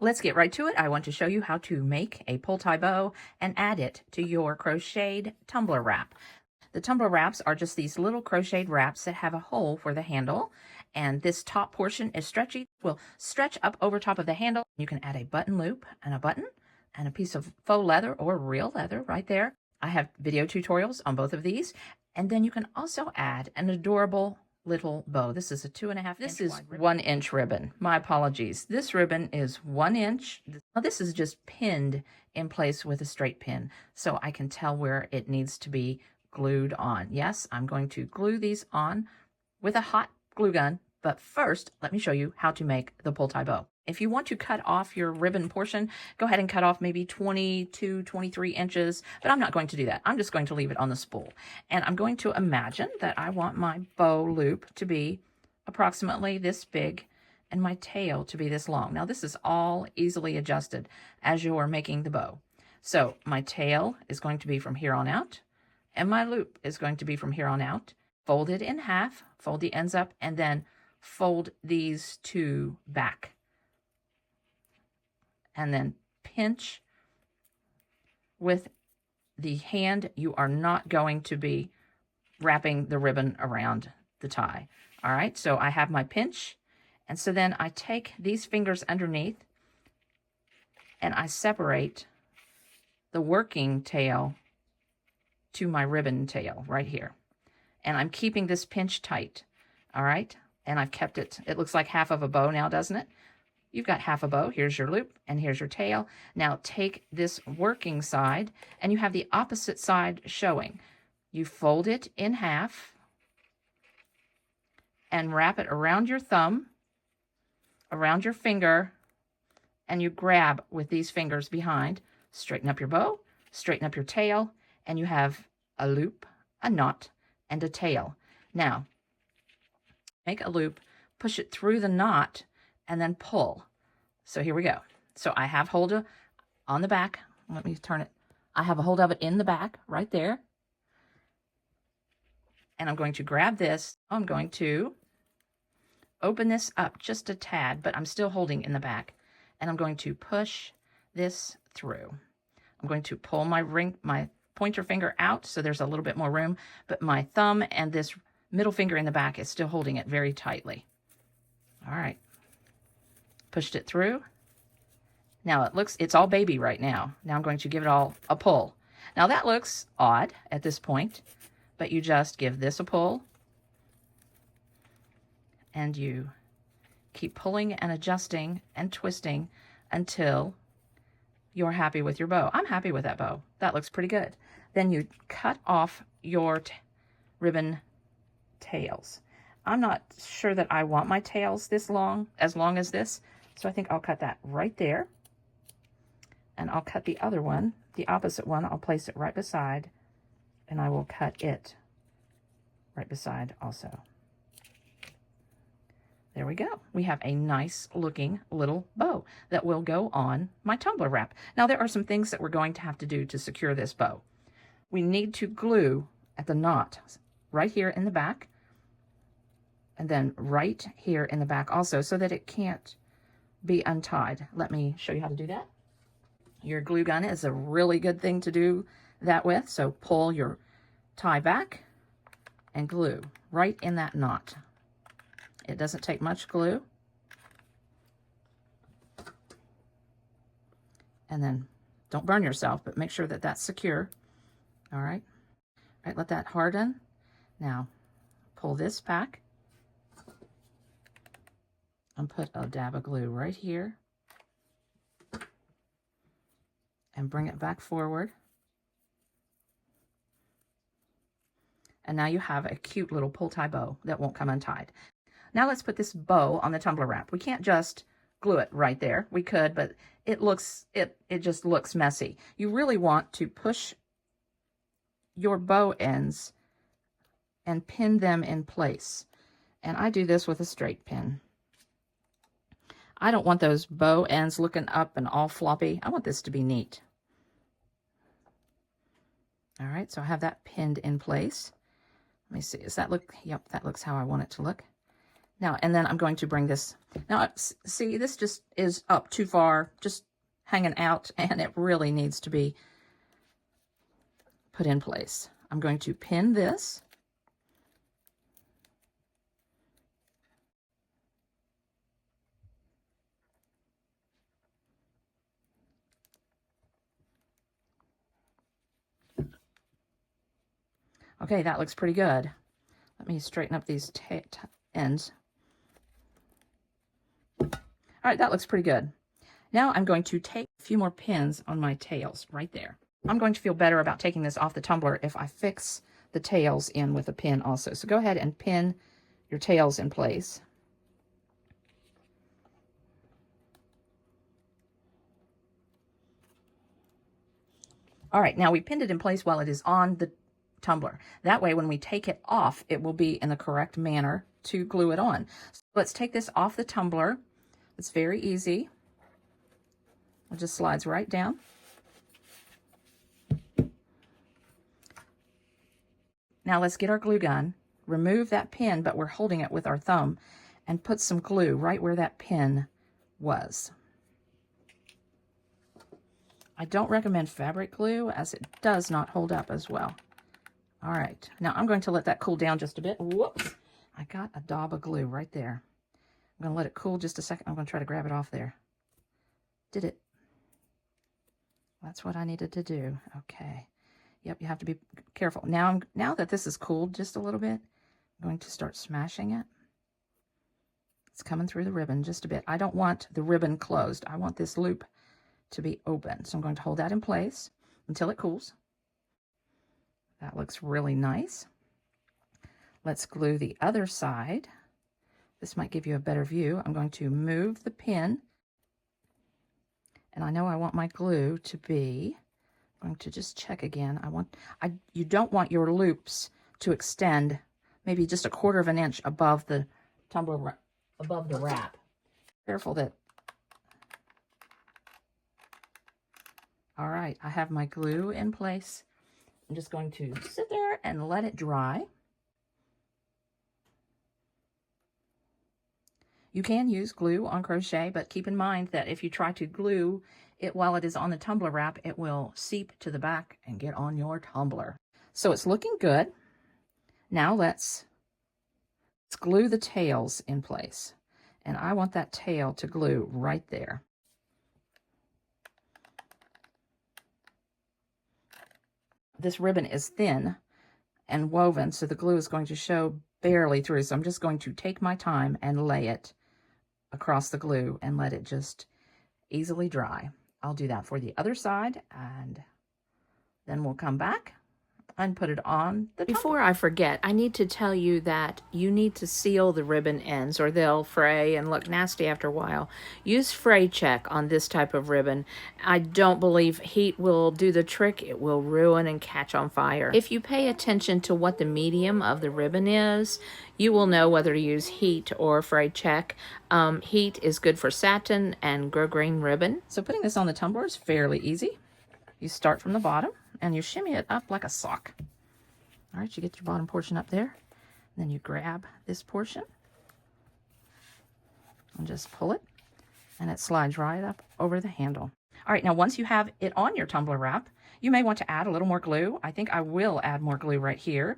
Let's get right to it. I want to show you how to make a pull tie bow and add it to your crocheted tumbler wrap. The tumbler wraps are just these little crocheted wraps that have a hole for the handle, and this top portion is stretchy. Will stretch up over top of the handle. You can add a button loop and a button and a piece of faux leather or real leather right there. I have video tutorials on both of these. And then you can also add an adorable little bow. This is a 2.5 inch. This is 1 inch ribbon. My apologies. This ribbon is 1 inch. Now this is just pinned in place with a straight pin, so I can tell where it needs to be glued on. Yes, I'm going to glue these on with a hot glue gun, but first let me show you how to make the pull tie bow. If you want to cut off your ribbon portion, go ahead and cut off maybe 22, 23 inches, but I'm not going to do that. I'm just going to leave it on the spool. And I'm going to imagine that I want my bow loop to be approximately this big and my tail to be this long. Now this is all easily adjusted as you're making the bow. So my tail is going to be from here on out, and my loop is going to be from here on out. Fold it in half, fold the ends up, and then fold these two back. And then pinch with the hand. You are not going to be wrapping the ribbon around the tie. All right, so I have my pinch, and so then I take these fingers underneath and I separate the working tail to my ribbon tail right here. And I'm keeping this pinch tight, all right? And I've kept it, it looks like half of a bow now, doesn't it? You've got half a bow. Here's your loop and here's your tail. Now take this working side and you have the opposite side showing. You fold it in half and wrap it around your thumb, around your finger, and you grab with these fingers behind. Straighten up your bow, straighten up your tail, and you have a loop, a knot, and a tail. Now, make a loop, push it through the knot, and then pull. So here we go. So I have hold of on the back. Let me turn it. I have a hold of it in the back right there. And I'm going to grab this. I'm going to open this up just a tad, but I'm still holding in the back. And I'm going to push this through. I'm going to pull my pointer finger out so there's a little bit more room, but my thumb and this middle finger in the back is still holding it very tightly. All right. Pushed it through. Now it's all baby right now. Now I'm going to give it all a pull. Now that looks odd at this point, but you just give this a pull and you keep pulling and adjusting and twisting until you're happy with your bow. I'm happy with that bow. That looks pretty good. Then you cut off your ribbon tails. I'm not sure that I want my tails this long, as long as this. So I think I'll cut that right there. And I'll cut the other one, the opposite one. I'll place it right beside, and I will cut it right beside also. There we go. We have a nice looking little bow that will go on my tumbler wrap. Now there are some things that we're going to have to do to secure this bow. We need to glue at the knot right here in the back, and then right here in the back also, so that it can't be untied. Let me show you how to do that. Your glue gun is a really good thing to do that with. So pull your tie back and glue right in that knot. It doesn't take much glue. And then don't burn yourself, but make sure that that's secure. All right. All right, let that harden. Now pull this back and put a dab of glue right here and bring it back forward. And now you have a cute little pull tie bow that won't come untied. Now let's put this bow on the tumbler wrap. We can't just glue it right there. We could, but it just looks messy. You really want to push your bow ends and pin them in place. And I do this with a straight pin. I don't want those bow ends looking up and all floppy. I want this to be neat. All right, so I have that pinned in place. Let me see, does that look? Yep, that looks how I want it to look. Now, and then I'm going to bring this, now see, this just is up too far, just hanging out, and it really needs to be put in place. I'm going to pin this. Okay, that looks pretty good. Let me straighten up these ends. All right, that looks pretty good. Now I'm going to take a few more pins on my tails right there. I'm going to feel better about taking this off the tumbler if I fix the tails in with a pin also. So go ahead and pin your tails in place. All right, now we pinned it in place while it is on the tumbler. That way, when we take it off, it will be in the correct manner to glue it on. So let's take this off the tumbler. It's very easy. It just slides right down. Now let's get our glue gun, remove that pin, but we're holding it with our thumb, and put some glue right where that pin was. I don't recommend fabric glue as it does not hold up as well. All right, now I'm going to let that cool down just a bit. Whoops, I got a daub of glue right there. I'm going to let it cool just a second. I'm going to try to grab it off there. Did it? That's what I needed to do. Okay. Yep, you have to be careful. Now that this is cooled just a little bit, I'm going to start smashing it. It's coming through the ribbon just a bit. I don't want the ribbon closed. I want this loop to be open. So I'm going to hold that in place until it cools. That looks really nice. Let's glue the other side. This might give you a better view. I'm going to move the pin. And I know I want my glue to be, I'm going to just check again. You don't want your loops to extend maybe just 1/4 of an inch above the tumbler, above the wrap. Careful that. All right, I have my glue in place. I'm just going to sit there and let it dry. You can use glue on crochet, but keep in mind that if you try to glue it while it is on the tumbler wrap, it will seep to the back and get on your tumbler. So it's looking good. Now let's glue the tails in place. And I want that tail to glue right there. This ribbon is thin and woven, so the glue is going to show barely through. So I'm just going to take my time and lay it across the glue and let it just easily dry. I'll do that for the other side, and then we'll come back and put it on the tumbler. Before I forget, I need to tell you that you need to seal the ribbon ends or they'll fray and look nasty after a while. Use fray check on this type of ribbon. I don't believe heat will do the trick. It will ruin and catch on fire. If you pay attention to what the medium of the ribbon is, you will know whether to use heat or fray check. Heat is good for satin and grosgrain ribbon. So putting this on the tumbler is fairly easy. You start from the bottom and you shimmy it up like a sock. All right, you get your bottom portion up there. Then you grab this portion and just pull it, and it slides right up over the handle. All right, now once you have it on your tumbler wrap, you may want to add a little more glue. I think I will add more glue right here.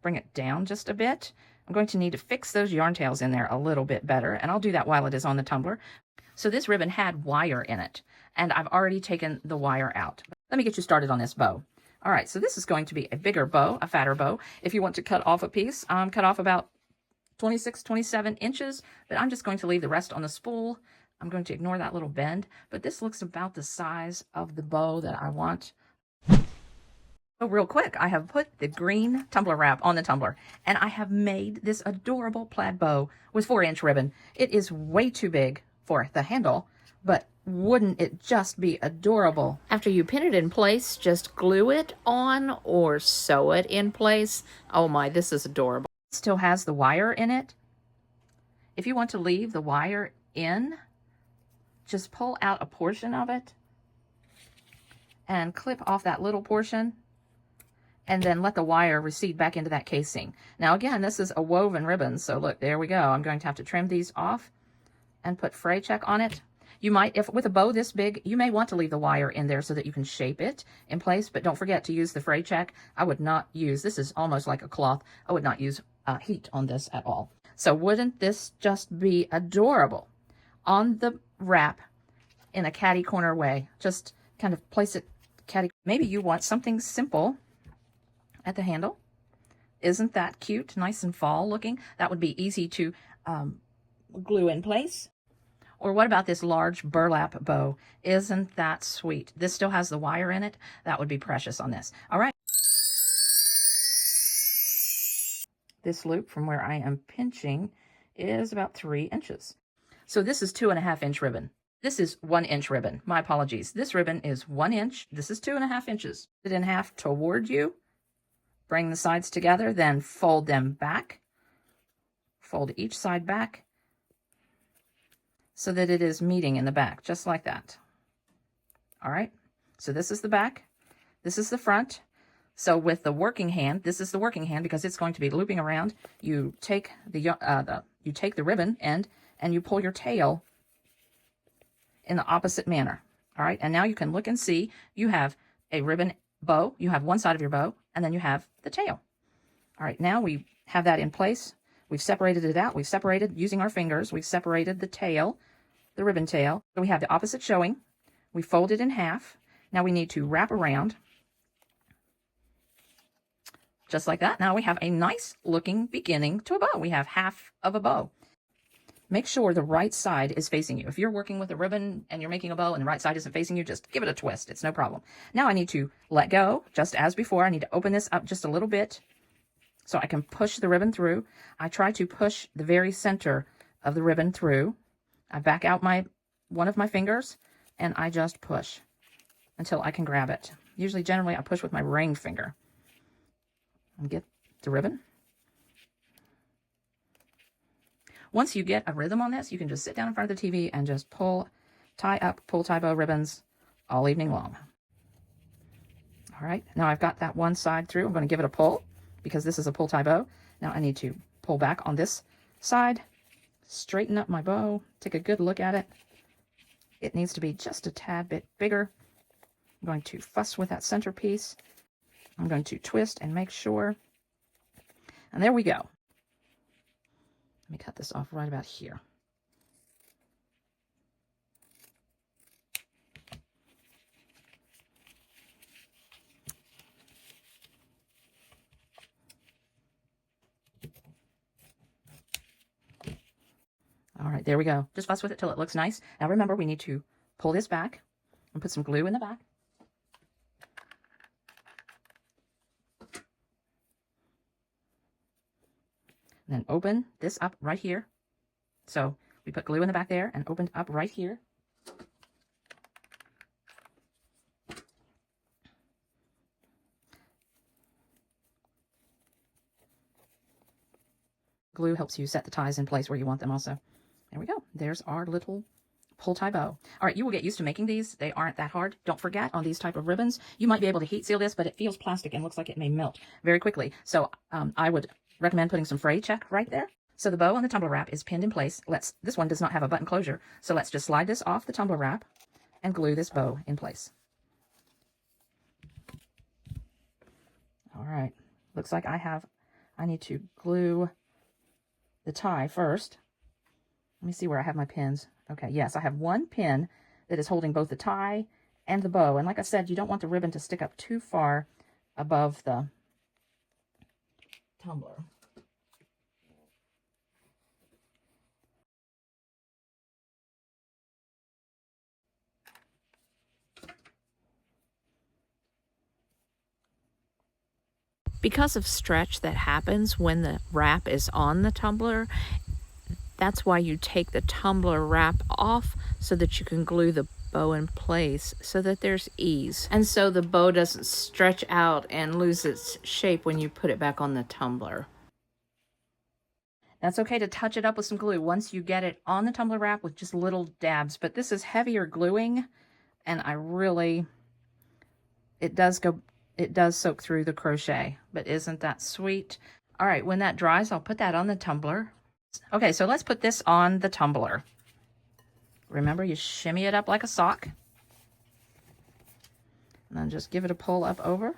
Bring it down just a bit. I'm going to need to fix those yarn tails in there a little bit better, and I'll do that while it is on the tumbler. So this ribbon had wire in it, and I've already taken the wire out. Let me get you started on this bow. All right, so this is going to be a bigger bow, a fatter bow. If you want to cut off a piece, cut off about 26, 27 inches, but I'm just going to leave the rest on the spool. I'm going to ignore that little bend, but this looks about the size of the bow that I want. So real quick, I have put the green tumbler wrap on the tumbler, and I have made this adorable plaid bow with 4-inch ribbon. It is way too big for the handle, but wouldn't it just be adorable? After you pin it in place, just glue it on or sew it in place. Oh my, this is adorable. It still has the wire in it. If you want to leave the wire in, just pull out a portion of it and clip off that little portion, and then let the wire recede back into that casing. Now again, this is a woven ribbon, so look, there we go. I'm going to have to trim these off and put fray check on it. You might, if with a bow this big, you may want to leave the wire in there so that you can shape it in place, but don't forget to use the fray check. I would not use, this is almost like a cloth, I would not use heat on this at all. So wouldn't this just be adorable on the wrap in a catty corner way? Just kind of place it catty. Maybe you want something simple at the handle. Isn't that cute? Nice and fall looking. That would be easy to glue in place. Or what about this large burlap bow? Isn't that sweet? This still has the wire in it. That would be precious on this. All right. This loop from where I am pinching is about 3 inches. So this is 2.5 inch ribbon. This is 1 inch ribbon. My apologies. This ribbon is 1 inch. This is 2.5 inches. Put it in half toward you. Bring the sides together, then fold them back. Fold each side back so that it is meeting in the back, just like that. All right. So this is the back. This is the front. So with the working hand, this is the working hand because it's going to be looping around. You take the ribbon end and you pull your tail in the opposite manner. All right. And now you can look and see you have a ribbon bow. You have one side of your bow and then you have the tail. All right. Now we have that in place. We've separated it out. We've separated using our fingers. We've separated the tail, the ribbon tail. So we have the opposite showing. We fold it in half. Now we need to wrap around. Just like that. Now we have a nice looking beginning to a bow. We have half of a bow. Make sure the right side is facing you. If you're working with a ribbon and you're making a bow and the right side isn't facing you, just give it a twist. It's no problem. Now I need to let go, just as before. I need to open this up just a little bit so I can push the ribbon through. I try to push the very center of the ribbon through. I back out one of my fingers and I just push until I can grab it. Usually, generally, I push with my ring finger. And get the ribbon. Once you get a rhythm on this, you can just sit down in front of the TV and just tie up pull tie bow ribbons all evening long. All right, now I've got that one side through. I'm going to give it a pull because this is a pull tie bow. Now I need to pull back on this side, straighten up my bow, take a good look at it. It needs to be just a tad bit bigger. I'm going to fuss with that centerpiece. I'm going to twist and make sure. And there we go. Let me cut this off right about here. All right, there we go. Just fuss with it till it looks nice. Now remember, we need to pull this back and put some glue in the back. And then open this up right here. So we put glue in the back there and opened up right here. Glue helps you set the ties in place where you want them also. There we go. There's our little pull tie bow. All right, you will get used to making these. They aren't that hard. Don't forget, on these type of ribbons, you might be able to heat seal this, but it feels plastic and looks like it may melt very quickly. So I would recommend putting some fray check right there. So the bow on the tumbler wrap is pinned in place. This one does not have a button closure. So let's just slide this off the tumbler wrap and glue this bow in place. All right. Looks like I need to glue the tie first. Let me see where I have my pins. Okay, yes, I have one pin that is holding both the tie and the bow. And like I said, you don't want the ribbon to stick up too far above the tumbler. Because of stretch that happens when the wrap is on the tumbler, that's why you take the tumbler wrap off so that you can glue the bow in place so that there's ease. And so the bow doesn't stretch out and lose its shape when you put it back on the tumbler. That's okay to touch it up with some glue once you get it on the tumbler wrap with just little dabs. But this is heavier gluing, and it it does soak through the crochet, but isn't that sweet? All right, when that dries, I'll put that on the tumbler. Okay, so let's put this on the tumbler. Remember, you shimmy it up like a sock. And then just give it a pull up over.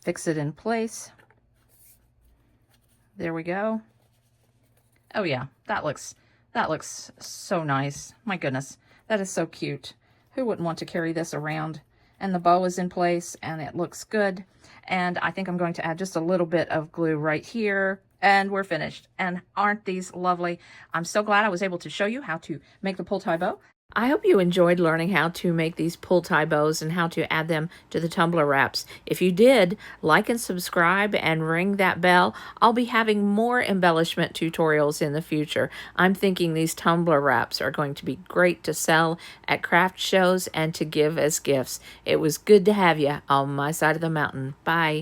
Fix it in place. There we go. Oh yeah, that looks so nice. My goodness, that is so cute. Who wouldn't want to carry this around? And the bow is in place and it looks good. And I think I'm going to add just a little bit of glue right here. And we're finished. And aren't these lovely? I'm so glad I was able to show you how to make the pull tie bow. I hope you enjoyed learning how to make these pull tie bows and how to add them to the tumbler wraps. If you did, like and subscribe and ring that bell. I'll be having more embellishment tutorials in the future. I'm thinking these tumbler wraps are going to be great to sell at craft shows and to give as gifts. It was good to have you on my side of the mountain. Bye.